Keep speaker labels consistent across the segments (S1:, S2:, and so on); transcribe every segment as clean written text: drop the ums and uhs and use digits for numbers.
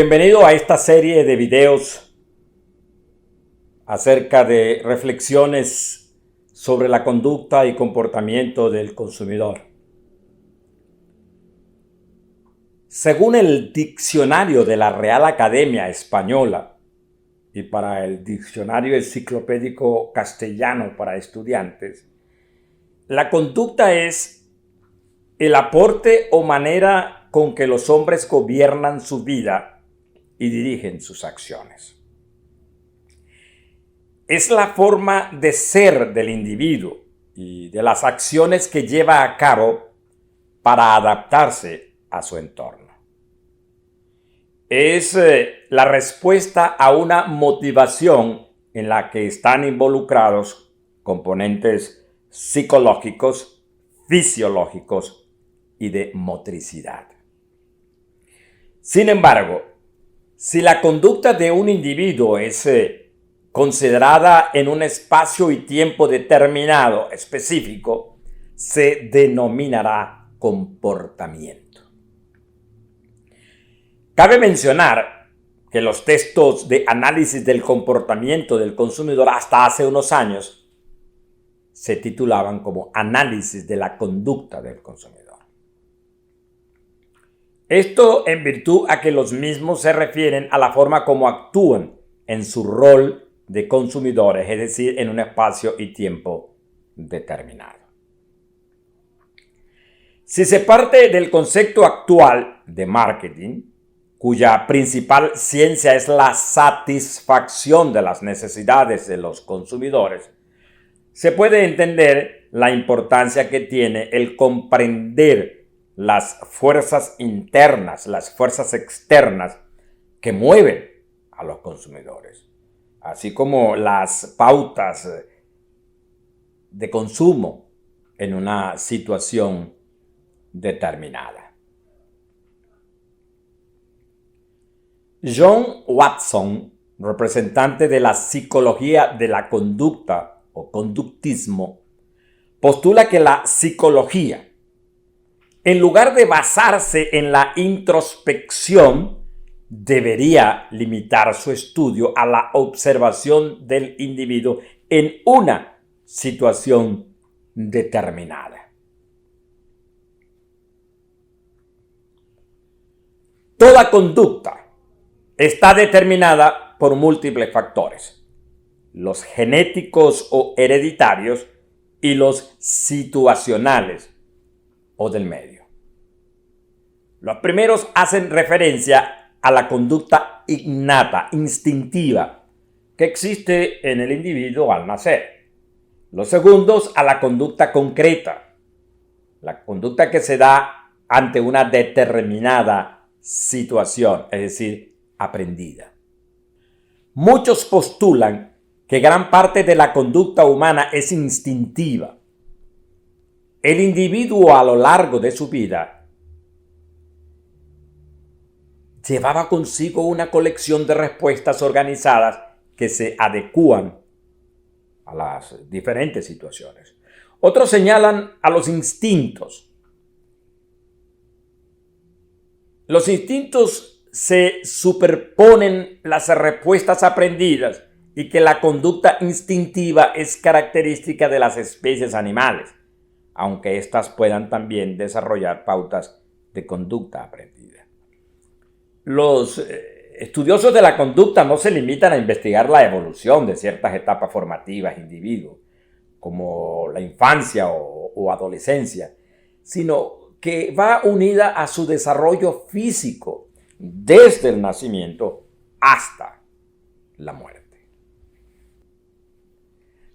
S1: Bienvenido a esta serie de videos acerca de reflexiones sobre la conducta y comportamiento del consumidor. Según el diccionario de la Real Academia Española y para el Diccionario Enciclopédico Castellano para Estudiantes, la conducta es el aporte o manera con que los hombres gobiernan su vida y dirigen sus acciones. Es la forma de ser del individuo y de las acciones que lleva a cabo para adaptarse a su entorno. Es la respuesta a una motivación en la que están involucrados componentes psicológicos, fisiológicos y de motricidad. Sin embargo, si la conducta de un individuo es considerada en un espacio y tiempo determinado, específico, se denominará comportamiento. Cabe mencionar que los textos de análisis del comportamiento del consumidor hasta hace unos años se titulaban como Análisis de la conducta del consumidor. Esto en virtud a que los mismos se refieren a la forma como actúan en su rol de consumidores, es decir, en un espacio y tiempo determinado. Si se parte del concepto actual de marketing, cuya principal ciencia es la satisfacción de las necesidades de los consumidores, se puede entender la importancia que tiene el comprender las fuerzas internas, las fuerzas externas que mueven a los consumidores, así como las pautas de consumo en una situación determinada. John Watson, representante de la psicología de la conducta o conductismo, postula que la psicología, en lugar de basarse en la introspección, debería limitar su estudio a la observación del individuo en una situación determinada. Toda conducta está determinada por múltiples factores, los genéticos o hereditarios y los situacionales o del medio. Los primeros hacen referencia a la conducta innata, instintiva, que existe en el individuo al nacer. Los segundos a la conducta concreta, la conducta que se da ante una determinada situación, es decir, aprendida. Muchos postulan que gran parte de la conducta humana es instintiva. El individuo a lo largo de su vida llevaba consigo una colección de respuestas organizadas que se adecúan a las diferentes situaciones. Otros señalan a los instintos. Los instintos se superponen las respuestas aprendidas y que la conducta instintiva es característica de las especies animales, aunque éstas puedan también desarrollar pautas de conducta aprendida. Los estudiosos de la conducta no se limitan a investigar la evolución de ciertas etapas formativas de individuos, como la infancia o adolescencia, sino que va unida a su desarrollo físico desde el nacimiento hasta la muerte.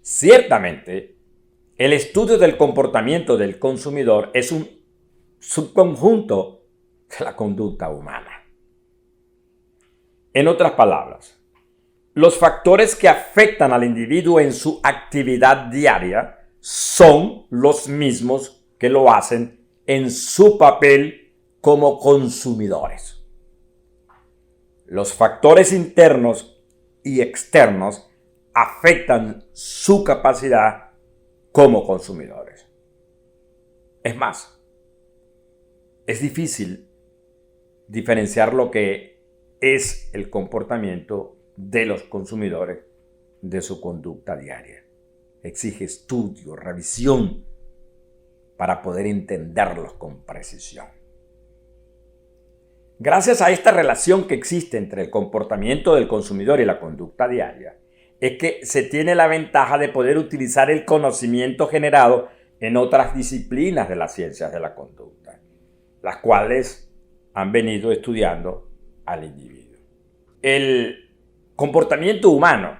S1: Ciertamente, el estudio del comportamiento del consumidor es un subconjunto de la conducta humana. En otras palabras, los factores que afectan al individuo en su actividad diaria son los mismos que lo hacen en su papel como consumidores. Los factores internos y externos afectan su capacidad como consumidores. Es más, es difícil diferenciar lo que es el comportamiento de los consumidores de su conducta diaria. Exige estudio, revisión para poder entenderlos con precisión. Gracias a esta relación que existe entre el comportamiento del consumidor y la conducta diaria, es que se tiene la ventaja de poder utilizar el conocimiento generado en otras disciplinas de las ciencias de la conducta, las cuales han venido estudiando al individuo. El comportamiento humano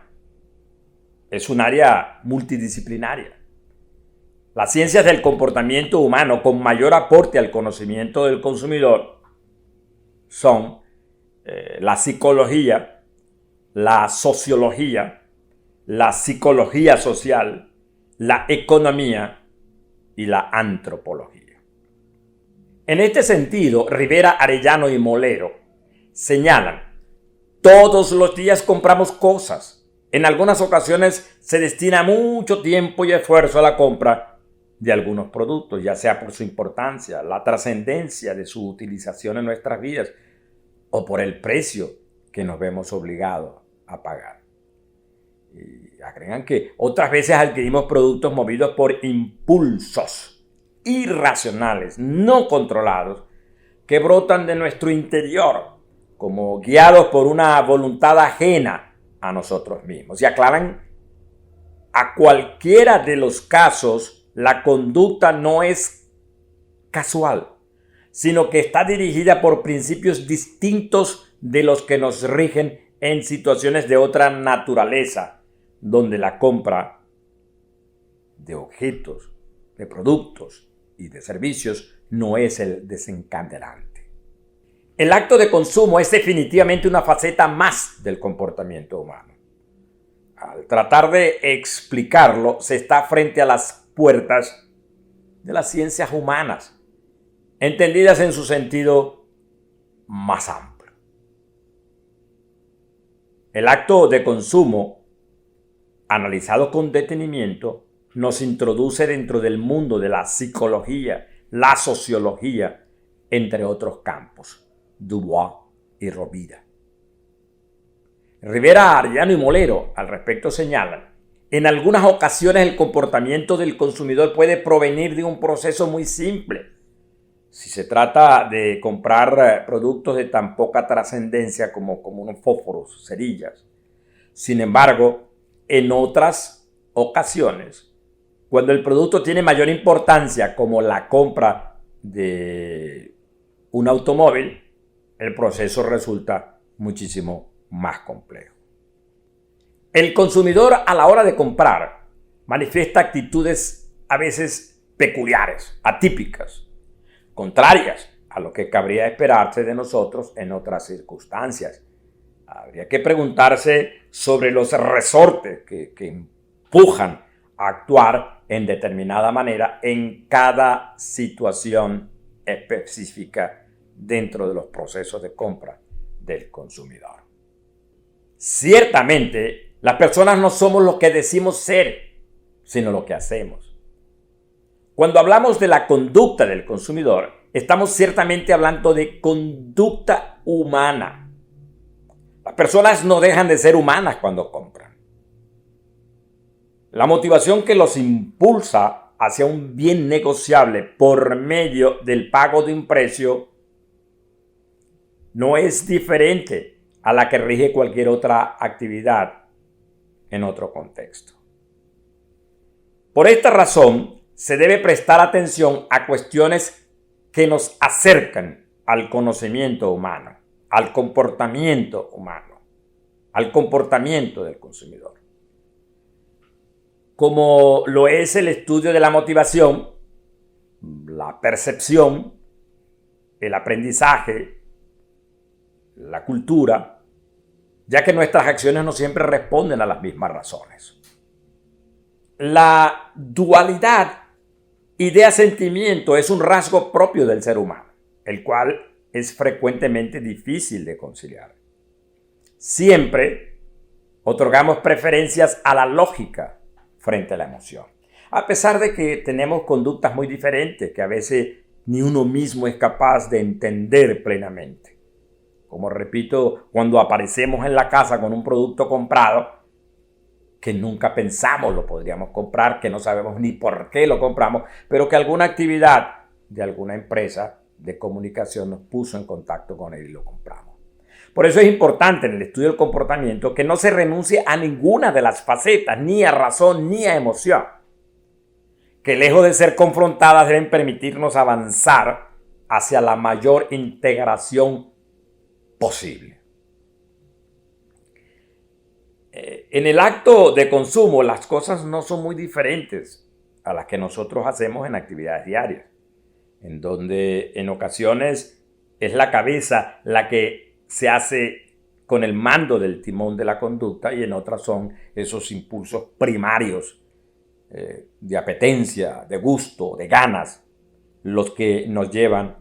S1: es un área multidisciplinaria. Las ciencias del comportamiento humano con mayor aporte al conocimiento del consumidor son la psicología, la sociología, la psicología social, la economía y la antropología. En este sentido, Rivera, Arellano y Molero señalan: todos los días compramos cosas. En algunas ocasiones se destina mucho tiempo y esfuerzo a la compra de algunos productos, ya sea por su importancia, la trascendencia de su utilización en nuestras vidas o por el precio que nos vemos obligados a pagar. Y agregan que otras veces adquirimos productos movidos por impulsos irracionales, no controlados, que brotan de nuestro interior, como guiados por una voluntad ajena a nosotros mismos. Y aclaran: a cualquiera de los casos, la conducta no es casual, sino que está dirigida por principios distintos de los que nos rigen en situaciones de otra naturaleza, donde la compra de objetos, de productos y de servicios no es el desencadenante. El acto de consumo es definitivamente una faceta más del comportamiento humano. Al tratar de explicarlo, se está frente a las puertas de las ciencias humanas, entendidas en su sentido más amplio. El acto de consumo, analizado con detenimiento, nos introduce dentro del mundo de la psicología, la sociología, entre otros campos, Dubois y Rovira. Rivera, Arellano y Molero al respecto señalan: en algunas ocasiones el comportamiento del consumidor puede provenir de un proceso muy simple. Si se trata de comprar productos de tan poca trascendencia como unos fósforos, cerillas. Sin embargo, en otras ocasiones, cuando el producto tiene mayor importancia, como la compra de un automóvil, el proceso resulta muchísimo más complejo. El consumidor, a la hora de comprar, manifiesta actitudes a veces peculiares, atípicas, contrarias a lo que cabría esperarse de nosotros en otras circunstancias. Habría que preguntarse sobre los resortes que empujan a actuar en determinada manera en cada situación específica dentro de los procesos de compra del consumidor. Ciertamente, las personas no somos lo que decimos ser, sino lo que hacemos. Cuando hablamos de la conducta del consumidor, estamos ciertamente hablando de conducta humana. Las personas no dejan de ser humanas cuando compran. La motivación que los impulsa hacia un bien negociable por medio del pago de un precio no es diferente a la que rige cualquier otra actividad en otro contexto. Por esta razón, se debe prestar atención a cuestiones que nos acercan al conocimiento humano, al comportamiento humano, al comportamiento del consumidor. Como lo es el estudio de la motivación, la percepción, el aprendizaje, la cultura, ya que nuestras acciones no siempre responden a las mismas razones. La dualidad idea-sentimiento es un rasgo propio del ser humano, el cual es frecuentemente difícil de conciliar. Siempre otorgamos preferencias a la lógica frente a la emoción, a pesar de que tenemos conductas muy diferentes que a veces ni uno mismo es capaz de entender plenamente. Como repito, cuando aparecemos en la casa con un producto comprado que nunca pensamos lo podríamos comprar, que no sabemos ni por qué lo compramos, pero que alguna actividad de alguna empresa de comunicación nos puso en contacto con él y lo compramos. Por eso es importante en el estudio del comportamiento que no se renuncie a ninguna de las facetas, ni a razón ni a emoción, que lejos de ser confrontadas deben permitirnos avanzar hacia la mayor integración posible. En el acto de consumo, las cosas no son muy diferentes a las que nosotros hacemos en actividades diarias, en donde en ocasiones es la cabeza la que se hace con el mando del timón de la conducta y en otras son esos impulsos primarios de apetencia, de gusto, de ganas, los que nos llevan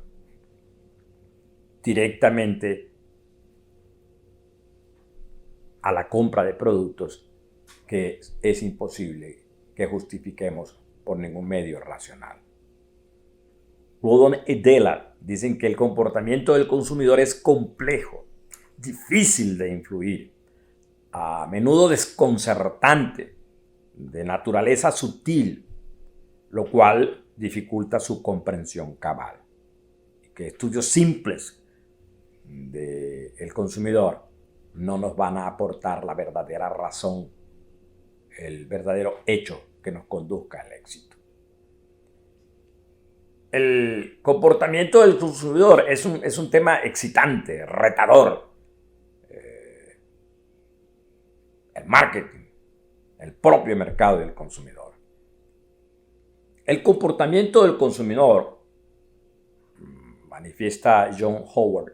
S1: directamente a la compra de productos que es imposible que justifiquemos por ningún medio racional. Rodon y Della dicen que el comportamiento del consumidor es complejo, difícil de influir, a menudo desconcertante, de naturaleza sutil, lo cual dificulta su comprensión cabal. Que estudios simples del consumidor no nos van a aportar la verdadera razón, el verdadero hecho que nos conduzca al éxito. El comportamiento del consumidor es un tema excitante, retador. El marketing, el propio mercado del consumidor. El comportamiento del consumidor, manifiesta John Howard,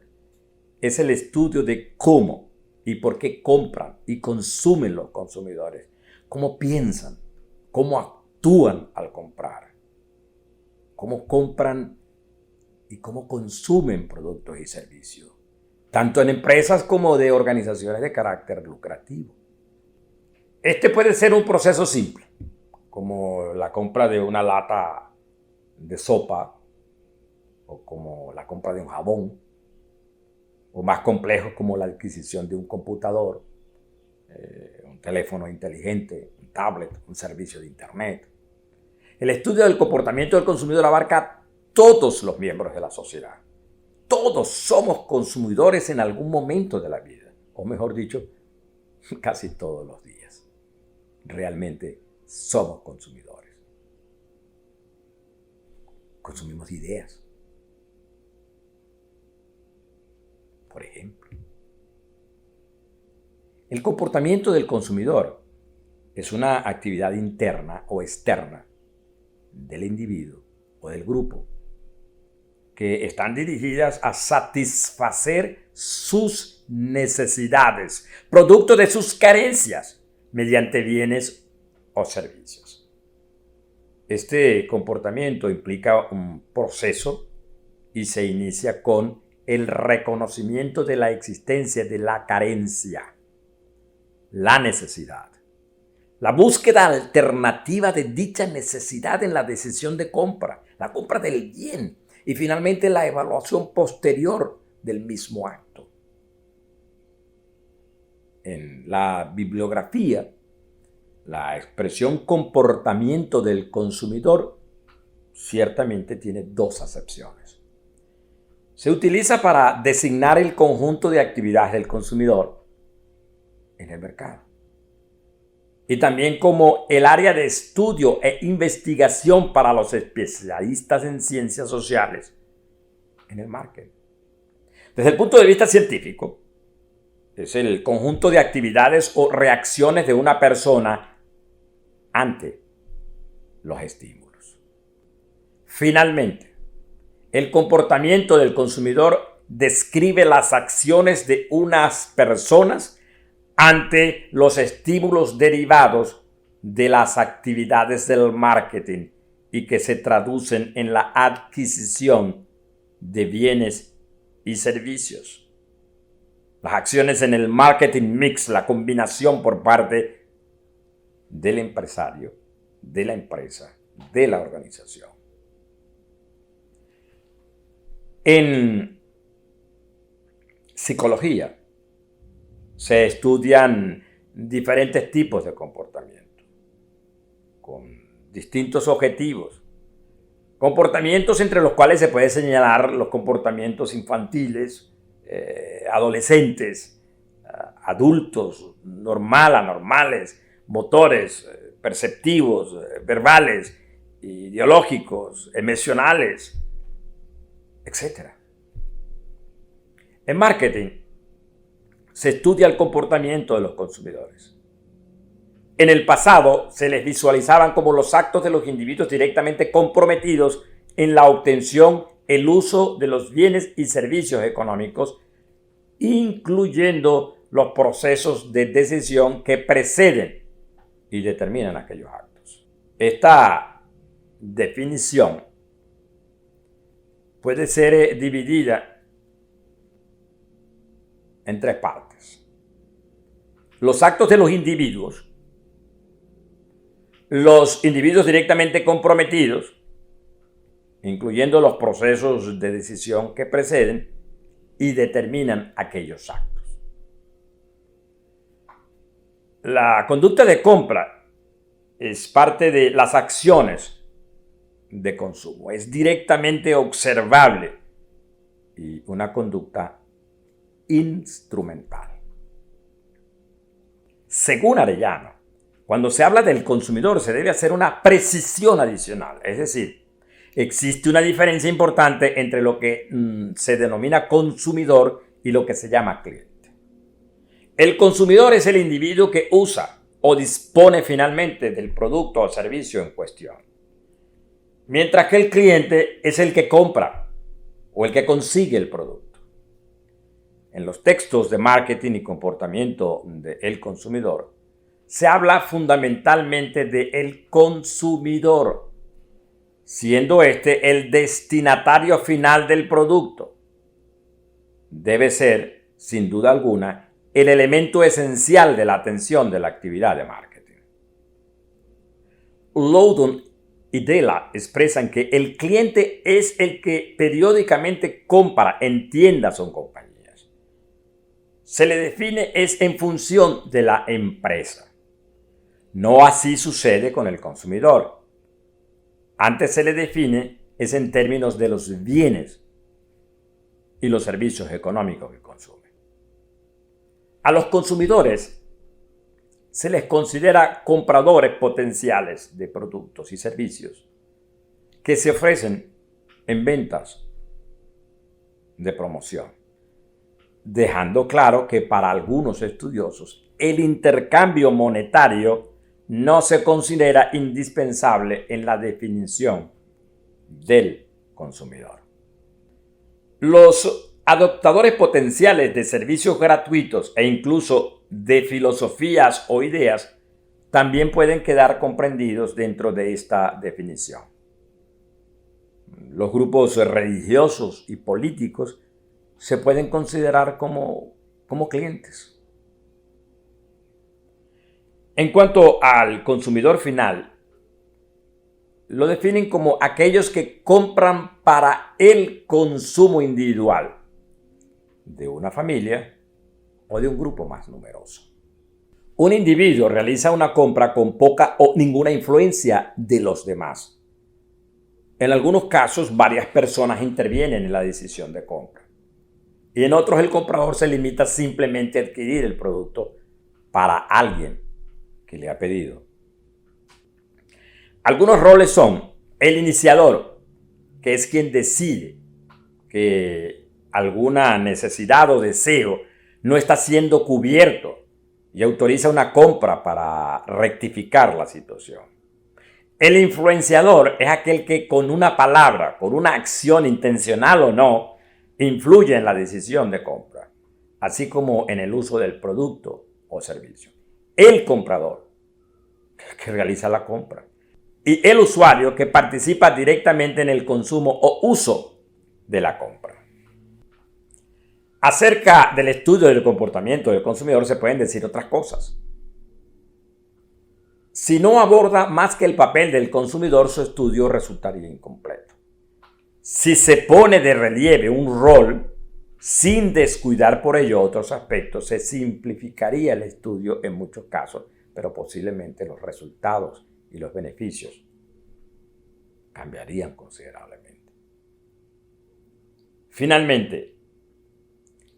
S1: es el estudio de cómo y por qué compran y consumen los consumidores, cómo piensan, cómo actúan al comprar, cómo compran y cómo consumen productos y servicios, tanto en empresas como de organizaciones de carácter lucrativo. Este puede ser un proceso simple, como la compra de una lata de sopa o como la compra de un jabón, o más complejos como la adquisición de un computador, un teléfono inteligente, un tablet, un servicio de internet. El estudio del comportamiento del consumidor abarca a todos los miembros de la sociedad. Todos somos consumidores en algún momento de la vida, o mejor dicho, casi todos los días. Realmente somos consumidores. Consumimos ideas, por ejemplo. El comportamiento del consumidor es una actividad interna o externa del individuo o del grupo que están dirigidas a satisfacer sus necesidades, producto de sus carencias, mediante bienes o servicios. Este comportamiento implica un proceso y se inicia con el reconocimiento de la existencia de la carencia, la necesidad, la búsqueda alternativa de dicha necesidad en la decisión de compra, la compra del bien y finalmente la evaluación posterior del mismo acto. En la bibliografía, la expresión comportamiento del consumidor ciertamente tiene dos acepciones. Se utiliza para designar el conjunto de actividades del consumidor en el mercado. Y también como el área de estudio e investigación para los especialistas en ciencias sociales en el marketing. Desde el punto de vista científico, es el conjunto de actividades o reacciones de una persona ante los estímulos. Finalmente, el comportamiento del consumidor describe las acciones de unas personas ante los estímulos derivados de las actividades del marketing y que se traducen en la adquisición de bienes y servicios. Las acciones en el marketing mix, la combinación por parte del empresario, de la empresa, de la organización. En psicología. Se estudian diferentes tipos de comportamiento con distintos objetivos. Comportamientos entre los cuales se puede señalar los comportamientos infantiles, adolescentes, adultos, anormales, motores, perceptivos, verbales, ideológicos, emocionales, etc. En marketing se estudia el comportamiento de los consumidores. En el pasado se les visualizaban como los actos de los individuos directamente comprometidos en la obtención, el uso de los bienes y servicios económicos, incluyendo los procesos de decisión que preceden y determinan aquellos actos. Esta definición puede ser dividida en tres partes. Los actos de los individuos directamente comprometidos, incluyendo los procesos de decisión que preceden y determinan aquellos actos. La conducta de compra es parte de las acciones de consumo, es directamente observable y una conducta instrumental. Según Arellano, cuando se habla del consumidor se debe hacer una precisión adicional, es decir, existe una diferencia importante entre lo que se denomina consumidor y lo que se llama cliente. El consumidor es el individuo que usa o dispone finalmente del producto o servicio en cuestión, mientras que el cliente es el que compra o el que consigue el producto. En los textos de marketing y comportamiento del consumidor, se habla fundamentalmente del consumidor, siendo este el destinatario final del producto. Debe ser, sin duda alguna, el elemento esencial de la atención de la actividad de marketing. Loudon y Della expresan que el cliente es el que periódicamente compra en tiendas o compañías. Se le define es en función de la empresa. No así sucede con el consumidor. Antes se le define es en términos de los bienes y los servicios económicos que consume. A los consumidores se les considera compradores potenciales de productos y servicios que se ofrecen en ventas de promoción, dejando claro que para algunos estudiosos el intercambio monetario no se considera indispensable en la definición del consumidor. Los adoptadores potenciales de servicios gratuitos e incluso de filosofías o ideas también pueden quedar comprendidos dentro de esta definición. Los grupos religiosos y políticos se pueden considerar como clientes. En cuanto al consumidor final, lo definen como aquellos que compran para el consumo individual de una familia o de un grupo más numeroso. Un individuo realiza una compra con poca o ninguna influencia de los demás. En algunos casos, varias personas intervienen en la decisión de compra. Y en otros, el comprador se limita simplemente a adquirir el producto para alguien que le ha pedido. Algunos roles son el iniciador, que es quien decide que alguna necesidad o deseo no está siendo cubierto y autoriza una compra para rectificar la situación. El influenciador es aquel que con una palabra, con una acción intencional o no, influye en la decisión de compra, así como en el uso del producto o servicio. El comprador, que realiza la compra, y el usuario, que participa directamente en el consumo o uso de la compra. Acerca del estudio del comportamiento del consumidor se pueden decir otras cosas. Si no aborda más que el papel del consumidor, su estudio resultaría incompleto. Si se pone de relieve un rol sin descuidar por ello otros aspectos. Se simplificaría el estudio en muchos casos, pero posiblemente los resultados y los beneficios cambiarían considerablemente. Finalmente,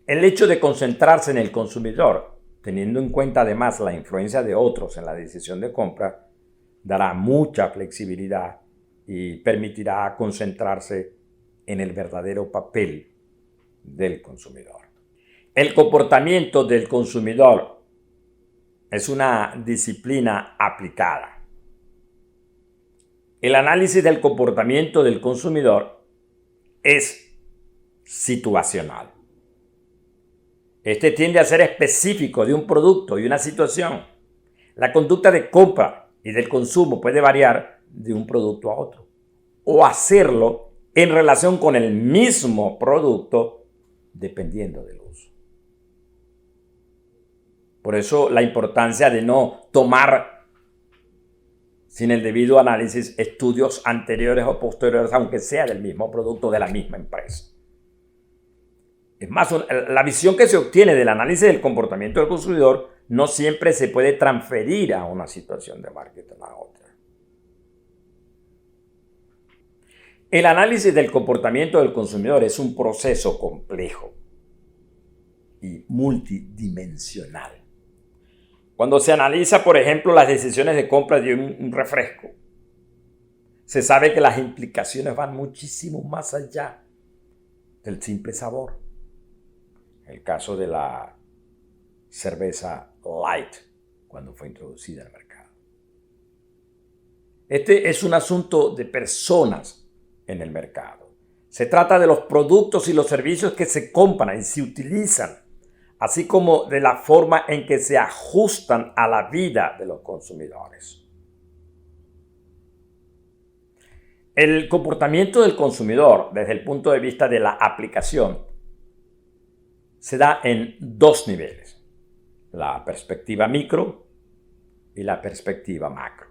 S1: el hecho de concentrarse en el consumidor, teniendo en cuenta además la influencia de otros en la decisión de compra, dará mucha flexibilidad y permitirá concentrarse en el verdadero papel del consumidor. El comportamiento del consumidor es una disciplina aplicada. El análisis del comportamiento del consumidor es situacional. Este tiende a ser específico de un producto y una situación. La conducta de compra y del consumo puede variar de un producto a otro, o hacerlo en relación con el mismo producto dependiendo del uso. Por eso la importancia de no tomar sin el debido análisis estudios anteriores o posteriores, aunque sea del mismo producto de la misma empresa. Es más, la visión que se obtiene del análisis del comportamiento del consumidor no siempre se puede transferir a una situación de marketing a otra. El análisis del comportamiento del consumidor es un proceso complejo y multidimensional. Cuando se analiza, por ejemplo, las decisiones de compra de un refresco, se sabe que las implicaciones van muchísimo más allá del simple sabor. El caso de la cerveza light cuando fue introducida al mercado. Este es un asunto de personas en el mercado. Se trata de los productos y los servicios que se compran y se utilizan, así como de la forma en que se ajustan a la vida de los consumidores. El comportamiento del consumidor, desde el punto de vista de la aplicación, se da en dos niveles: la perspectiva micro y la perspectiva macro.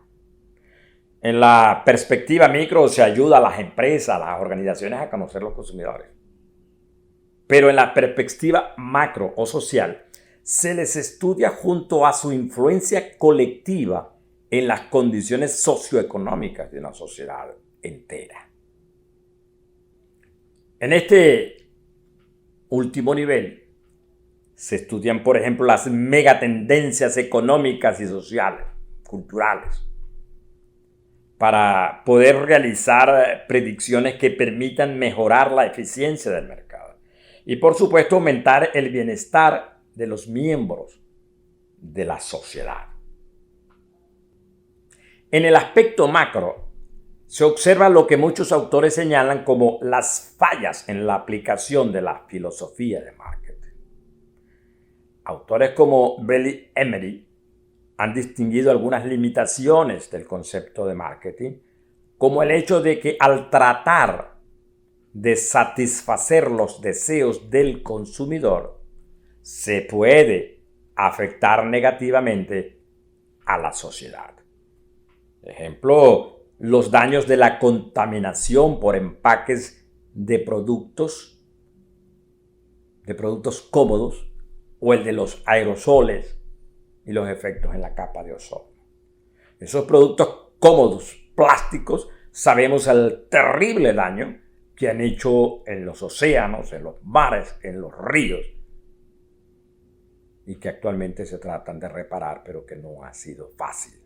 S1: En la perspectiva micro se ayuda a las empresas, a las organizaciones a conocer los consumidores. Pero en la perspectiva macro o social, se les estudia junto a su influencia colectiva en las condiciones socioeconómicas de una sociedad entera. En este último nivel se estudian, por ejemplo, las megatendencias económicas y sociales, culturales, para poder realizar predicciones que permitan mejorar la eficiencia del mercado y, por supuesto, aumentar el bienestar de los miembros de la sociedad. En el aspecto macro, se observa lo que muchos autores señalan como las fallas en la aplicación de la filosofía de marketing. Autores como Belli Emery han distinguido algunas limitaciones del concepto de marketing, como el hecho de que al tratar de satisfacer los deseos del consumidor, se puede afectar negativamente a la sociedad. Ejemplo, los daños de la contaminación por empaques de productos cómodos, o el de los aerosoles y los efectos en la capa de ozono. Esos productos cómodos, plásticos, sabemos el terrible daño que han hecho en los océanos, en los mares, en los ríos, y que actualmente se tratan de reparar, pero que no ha sido fácil.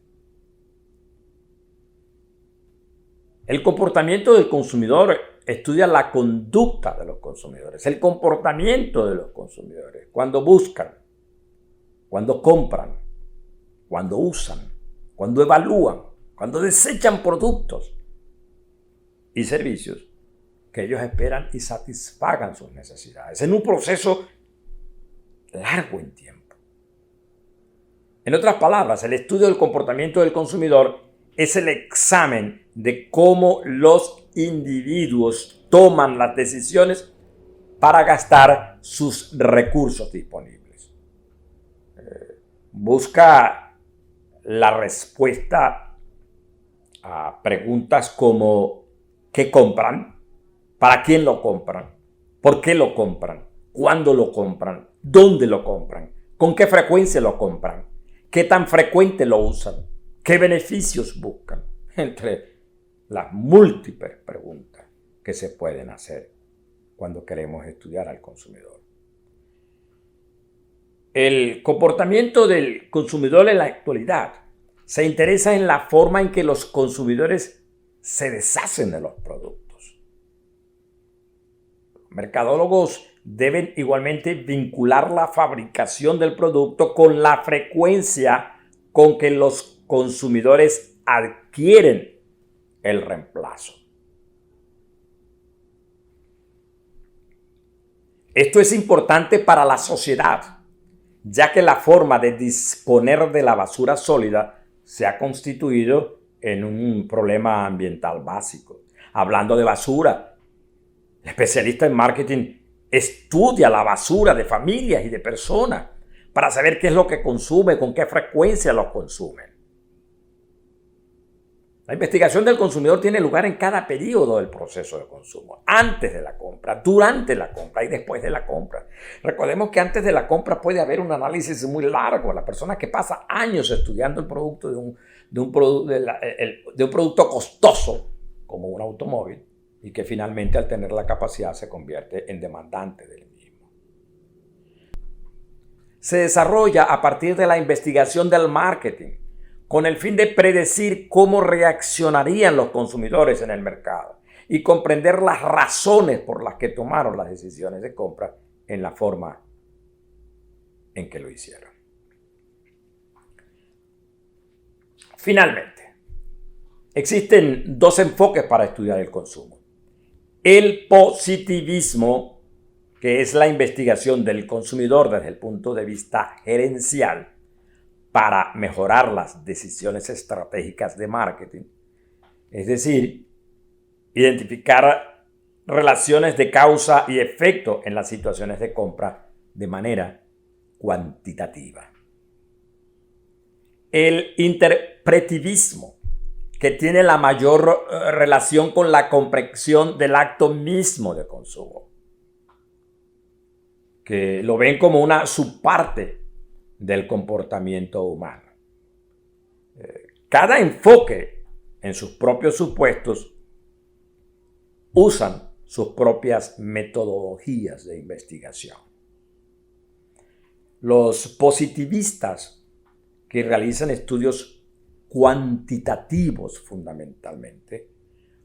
S1: El comportamiento del consumidor estudia la conducta de los consumidores, el comportamiento de los consumidores, cuando buscan, cuando compran, cuando usan, cuando evalúan, cuando desechan productos y servicios que ellos esperan y satisfagan sus necesidades en un proceso largo en tiempo. En otras palabras, el estudio del comportamiento del consumidor es el examen de cómo los individuos toman las decisiones para gastar sus recursos disponibles. Busca la respuesta a preguntas como ¿qué compran? ¿Para quién lo compran? ¿Por qué lo compran? cuándo lo compran, dónde lo compran, con qué frecuencia lo compran, qué tan frecuente lo usan, qué beneficios buscan, entre las múltiples preguntas que se pueden hacer cuando queremos estudiar al consumidor. El comportamiento del consumidor en la actualidad se interesa en la forma en que los consumidores se deshacen de los productos. Los mercadólogos deben igualmente vincular la fabricación del producto con la frecuencia con que los consumidores adquieren el reemplazo. Esto es importante para la sociedad, ya que la forma de disponer de la basura sólida se ha constituido en un problema ambiental básico. Hablando de basura, el especialista en marketing estudia la basura de familias y de personas para saber qué es lo que consume, con qué frecuencia lo consumen. La investigación del consumidor tiene lugar en cada periodo del proceso de consumo, antes de la compra, durante la compra y después de la compra. Recordemos que antes de la compra puede haber un análisis muy largo. La persona que pasa años estudiando el producto de un producto costoso como un automóvil y que finalmente al tener la capacidad se convierte en demandante del mismo. Se desarrolla a partir de la investigación del marketing, con el fin de predecir cómo reaccionarían los consumidores en el mercado y comprender las razones por las que tomaron las decisiones de compra en la forma en que lo hicieron. Finalmente, existen dos enfoques para estudiar el consumo. El positivismo, que es la investigación del consumidor desde el punto de vista gerencial, para mejorar las decisiones estratégicas de marketing. Es decir, identificar relaciones de causa y efecto en las situaciones de compra de manera cuantitativa. El interpretivismo, que tiene la mayor relación con la comprensión del acto mismo de consumo, que lo ven como una subparte del comportamiento humano. Cada enfoque en sus propios supuestos usan sus propias metodologías de investigación. Los positivistas, que realizan estudios cuantitativos fundamentalmente,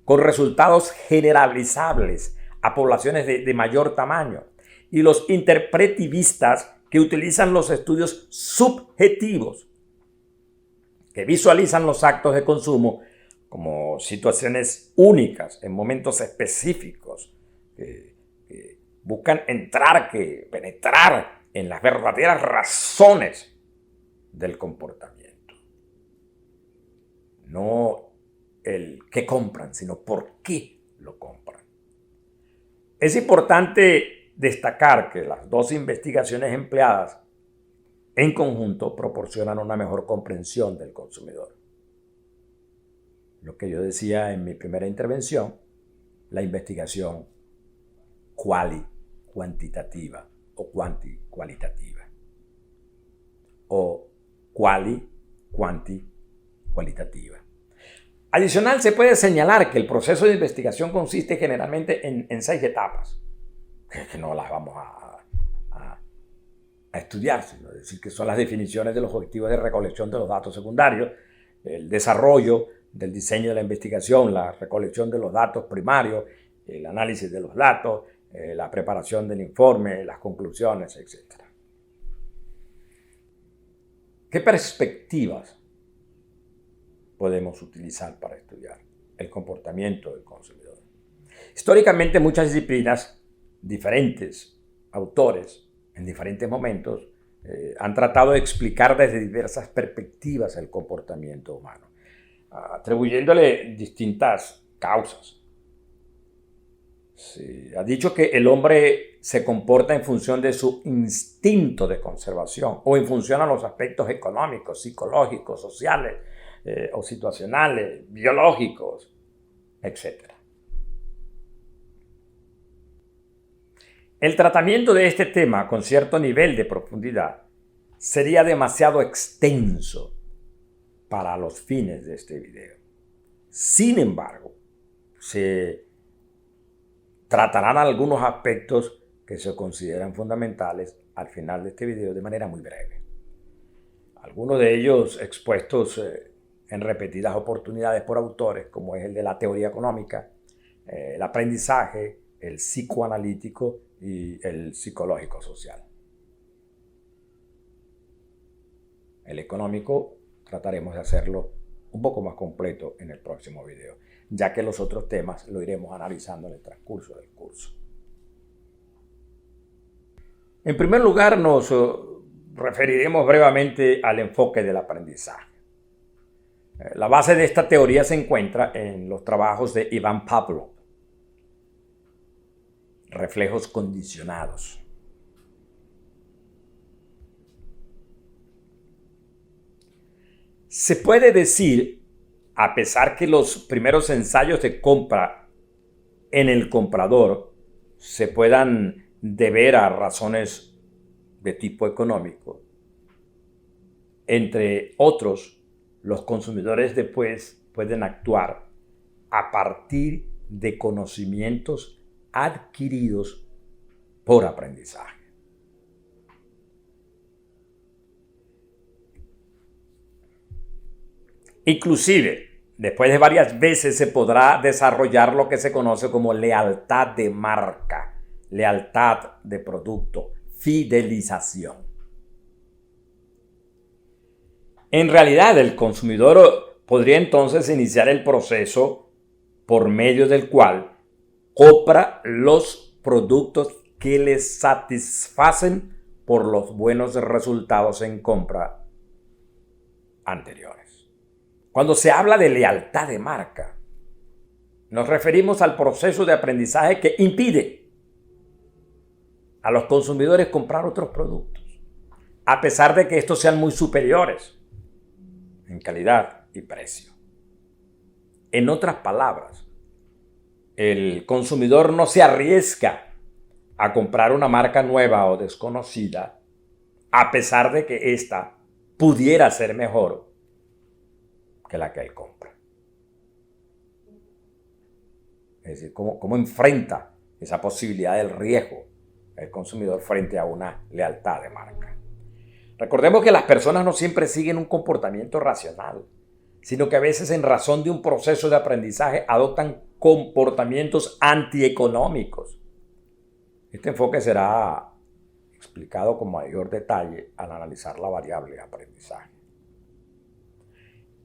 S1: con resultados generalizables a poblaciones de mayor tamaño, y los interpretivistas, que utilizan los estudios subjetivos, que visualizan los actos de consumo como situaciones únicas en momentos específicos, que buscan penetrar en las verdaderas razones del comportamiento. No el qué compran, sino por qué lo compran. Es importante destacar que las dos investigaciones empleadas en conjunto proporcionan una mejor comprensión del consumidor. Lo que yo decía en mi primera intervención, la investigación cuantitativa o cualitativa, o cualitativa. Adicional, se puede señalar que el proceso de investigación consiste generalmente en 6 etapas, que no las vamos a estudiar, sino decir que son las definiciones de los objetivos de recolección de los datos secundarios, el desarrollo del diseño de la investigación, la recolección de los datos primarios, el análisis de los datos, la preparación del informe, las conclusiones, etc. ¿Qué perspectivas podemos utilizar para estudiar el comportamiento del consumidor? Históricamente, muchas disciplinas, diferentes autores en diferentes momentos han tratado de explicar desde diversas perspectivas el comportamiento humano, atribuyéndole distintas causas. Se ha dicho que el hombre se comporta en función de su instinto de conservación o en función a los aspectos económicos, psicológicos, sociales o situacionales, biológicos, etc. El tratamiento de este tema con cierto nivel de profundidad sería demasiado extenso para los fines de este video. Sin embargo, se tratarán algunos aspectos que se consideran fundamentales al final de este video de manera muy breve. Algunos de ellos expuestos en repetidas oportunidades por autores, como es el de la teoría económica, el aprendizaje, el psicoanalítico y el psicológico social. El económico trataremos de hacerlo un poco más completo en el próximo video, ya que los otros temas lo iremos analizando en el transcurso del curso. En primer lugar, nos referiremos brevemente al enfoque del aprendizaje. La base de esta teoría se encuentra en los trabajos de Ivan Pavlov, Reflejos condicionados. Se puede decir, a pesar que los primeros ensayos de compra en el comprador se puedan deber a razones de tipo económico, entre otros, los consumidores después pueden actuar a partir de conocimientos adquiridos por aprendizaje. Inclusive, después de varias veces se podrá desarrollar lo que se conoce como lealtad de marca, lealtad de producto, fidelización. En realidad, el consumidor podría entonces iniciar el proceso por medio del cual compra los productos que le satisfacen por los buenos resultados en compra anteriores. Cuando se habla de lealtad de marca, nos referimos al proceso de aprendizaje que impide a los consumidores comprar otros productos, a pesar de que estos sean muy superiores en calidad y precio. En otras palabras, el consumidor no se arriesga a comprar una marca nueva o desconocida, a pesar de que ésta pudiera ser mejor que la que él compra. Es decir, ¿cómo enfrenta esa posibilidad del riesgo el consumidor frente a una lealtad de marca? Recordemos que las personas no siempre siguen un comportamiento racional, sino que a veces en razón de un proceso de aprendizaje adoptan comportamientos antieconómicos. Este enfoque será explicado con mayor detalle al analizar la variable aprendizaje.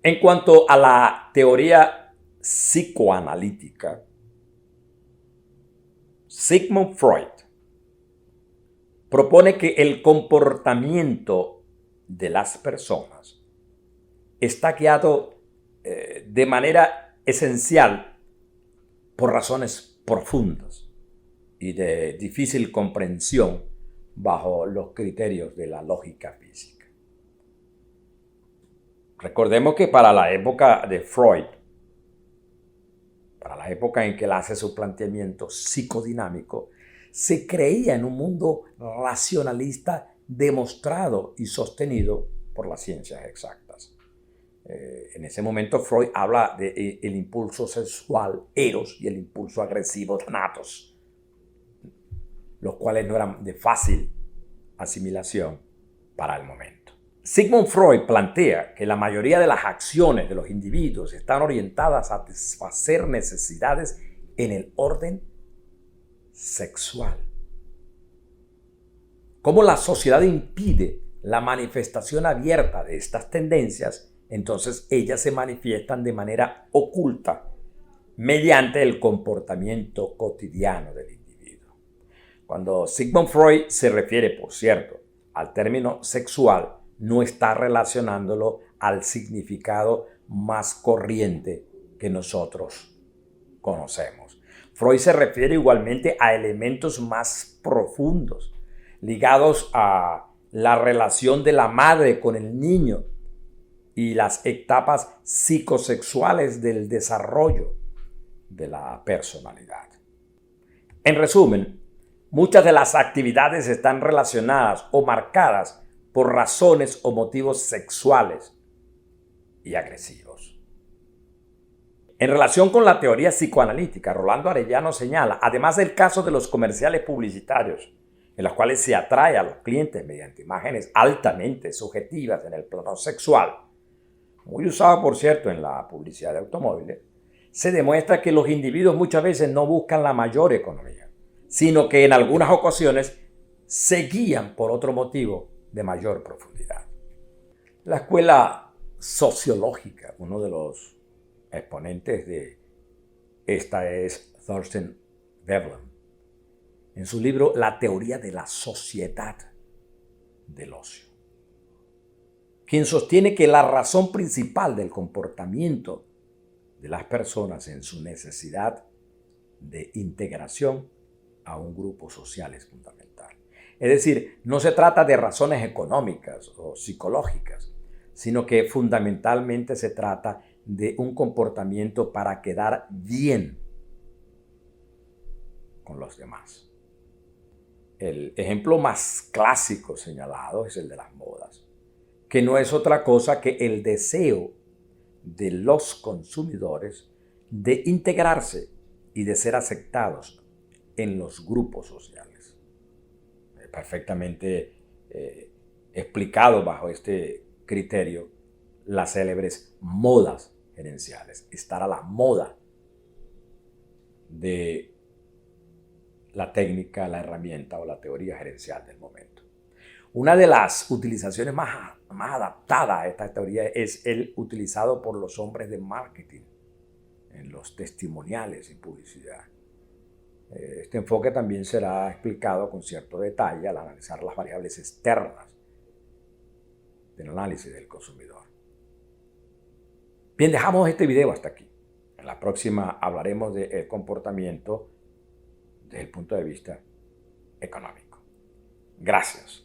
S1: En cuanto a la teoría psicoanalítica, Sigmund Freud propone que el comportamiento de las personas está guiado de manera esencial por razones profundas y de difícil comprensión bajo los criterios de la lógica física. Recordemos que para la época de Freud, para la época en que él hace su planteamiento psicodinámico, se creía en un mundo racionalista demostrado y sostenido por las ciencias exactas. En ese momento Freud habla del impulso sexual, eros, y el impulso agresivo, thanatos, los cuales no eran de fácil asimilación para el momento. Sigmund Freud plantea que la mayoría de las acciones de los individuos están orientadas a satisfacer necesidades en el orden sexual. Como la sociedad impide la manifestación abierta de estas tendencias, entonces ellas se manifiestan de manera oculta mediante el comportamiento cotidiano del individuo. Cuando Sigmund Freud se refiere, por cierto, al término sexual, no está relacionándolo al significado más corriente que nosotros conocemos. Freud se refiere igualmente a elementos más profundos, ligados a la relación de la madre con el niño y las etapas psicosexuales del desarrollo de la personalidad. En resumen, Muchas de las actividades están relacionadas o marcadas por razones o motivos sexuales y agresivos. En relación con la teoría psicoanalítica, Rolando Arellano señala, además del caso de los comerciales publicitarios, en los cuales se atrae a los clientes mediante imágenes altamente subjetivas en el plano sexual, muy usado por cierto en la publicidad de automóviles, se demuestra que los individuos muchas veces no buscan la mayor economía, sino que en algunas ocasiones se guían por otro motivo de mayor profundidad. La escuela sociológica, uno de los exponentes de esta es Thorstein Veblen, en su libro La teoría de la sociedad del ocio, quien sostiene que la razón principal del comportamiento de las personas en su necesidad de integración a un grupo social es fundamental. Es decir, no se trata de razones económicas o psicológicas, sino que fundamentalmente se trata de un comportamiento para quedar bien con los demás. El ejemplo más clásico señalado es el de las modas, que no es otra cosa que el deseo de los consumidores de integrarse y de ser aceptados en los grupos sociales. Perfectamente explicado bajo este criterio las célebres modas gerenciales, estar a la moda de la técnica, la herramienta o la teoría gerencial del momento. Una de las utilizaciones más adaptadas a esta teoría es el utilizado por los hombres de marketing en los testimoniales y publicidad. Este enfoque también será explicado con cierto detalle al analizar las variables externas del análisis del consumidor. Bien, dejamos este video hasta aquí. En la próxima hablaremos del comportamiento desde el punto de vista económico. Gracias.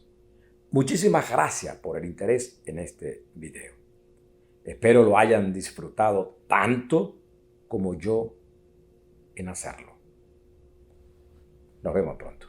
S1: Muchísimas gracias por el interés en este video. Espero lo hayan disfrutado tanto como yo en hacerlo. Nos vemos pronto.